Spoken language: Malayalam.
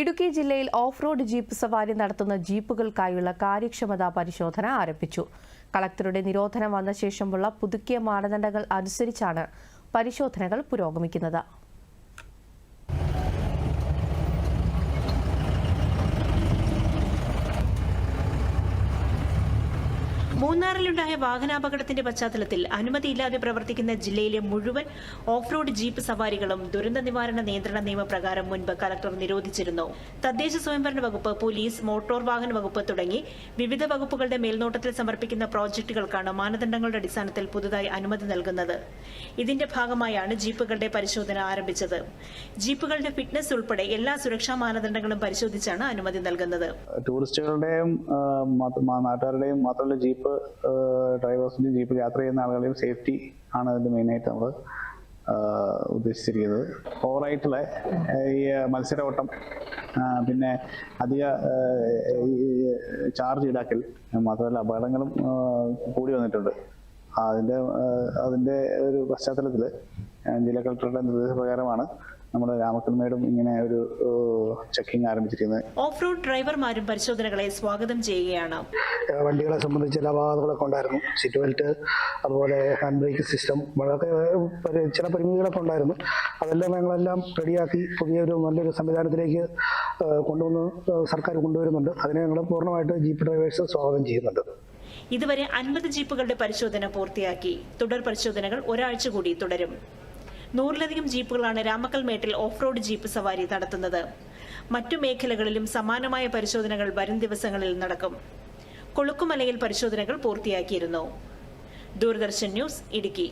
ഇടുക്കി ജില്ലയിൽ ഓഫ് റോഡ് ജീപ്പ് സവാരി നടത്തുന്ന ജീപ്പുകൾക്കായുള്ള കാര്യക്ഷമതാ പരിശോധന ആരംഭിച്ചു. കളക്ടറുടെ നിരോധനം വന്ന ശേഷമുള്ള പുതുക്കിയ മാനദണ്ഡങ്ങൾ അനുസരിച്ചാണ് പരിശോധനകൾ പുരോഗമിക്കുന്നത്. മൂന്നാറിലുണ്ടായ വാഹനാപകടത്തിന്റെ പശ്ചാത്തലത്തിൽ അനുമതിയില്ലാതെ പ്രവർത്തിക്കുന്ന ജില്ലയിലെ മുഴുവൻ ഓഫ് റോഡ് ജീപ്പ് സവാരികളും ദുരന്ത നിവാരണ നിയന്ത്രണ നിയമപ്രകാരം മുൻപ് കലക്ടർ നിരോധിച്ചിരുന്നു. തദ്ദേശ സ്വയംഭരണ വകുപ്പ്, പോലീസ്, മോട്ടോർ വാഹന വകുപ്പ് തുടങ്ങി വിവിധ വകുപ്പുകളുടെ മേൽനോട്ടത്തിൽ സമർപ്പിക്കുന്ന പ്രോജക്ടുകൾക്കാണ് മാനദണ്ഡങ്ങളുടെ അടിസ്ഥാനത്തിൽ പുതുതായി അനുമതി നൽകുന്നത്. ഇതിന്റെ ഭാഗമായാണ് ജീപ്പുകളുടെ പരിശോധന ആരംഭിച്ചത്. ജീപ്പുകളുടെ ഫിറ്റ്നസ് ഉൾപ്പെടെ എല്ലാ സുരക്ഷാ മാനദണ്ഡങ്ങളും പരിശോധിച്ചാണ് അനുമതി നൽകുന്നത്. ടൂറിസ്റ്റുകളുടെയും നാട്ടുകാരുടെയും മാത്രമല്ല ജീപ്പ് ഡ്രൈവേഴ്സിന്റെയും ജീപ്പിൽ യാത്ര ചെയ്യുന്ന ആളുകളുടെയും സേഫ്റ്റി ആണ് അതിന്റെ മെയിനായിട്ട് നമ്മൾ ഉദ്ദേശിച്ചിരിക്കുന്നത്. ഓവറായിട്ടുള്ള ഈ മത്സര ഓട്ടം, പിന്നെ അധിക ചാർജ് ഈടാക്കൽ, മാത്രമല്ല അപകടങ്ങളും കൂടി വന്നിട്ടുണ്ട്. അതിന്റെ ഒരു പശ്ചാത്തലത്തിൽ ജില്ലാ കളക്ടറുടെ നിർദ്ദേശപ്രകാരമാണ് നമ്മുടെ രാമക്കൽമേടും ഇങ്ങനെ ഒരു ചെക്കിംഗ് ആരംഭിച്ചിരിക്കുന്നത്. ഓഫ് റോഡ് ഡ്രൈവർമാരും പരിശോധനകളെ സ്വാഗതം ചെയ്യുകയാണ്. വണ്ടികളെ സംബന്ധിച്ച് ചില അപാകതകളൊക്കെ ഉണ്ടായിരുന്നു. സീറ്റ് ബെൽറ്റ്, അതുപോലെ ഹാൻഡ് ബ്രേക്ക് സിസ്റ്റം, വളരെ ചില പരിമിതികളൊക്കെ ഉണ്ടായിരുന്നു. അതെല്ലാം ഞങ്ങളെല്ലാം റെഡിയാക്കി പുതിയൊരു നല്ലൊരു സംവിധാനത്തിലേക്ക് സർക്കാർ കൊണ്ടുവരുന്നുണ്ട്. അതിനെ ഞങ്ങൾ പൂർണ്ണമായിട്ട് ജീപ്പ് ഡ്രൈവേഴ്സ് സ്വാഗതം ചെയ്യുന്നുണ്ട്. ഇതുവരെ 50 ജീപ്പുകളുടെ പരിശോധന പൂർത്തിയാക്കി. തുടർ പരിശോധനകൾ ഒരാഴ്ച കൂടി തുടരും. 100-ലധികം ജീപ്പുകളാണ് രാമക്കൽമേട്ടിൽ ഓഫ് റോഡ് ജീപ്പ് സവാരി നടത്തുന്നത്. മറ്റു മേഖലകളിലും സമാനമായ പരിശോധനകൾ വരും ദിവസങ്ങളിൽ നടക്കും. കൊളുക്കുമലയിൽ പരിശോധനകൾ പൂർത്തിയാക്കിയിരുന്നു. ദൂരദർശൻ ന്യൂസ്, ഇടുക്കി.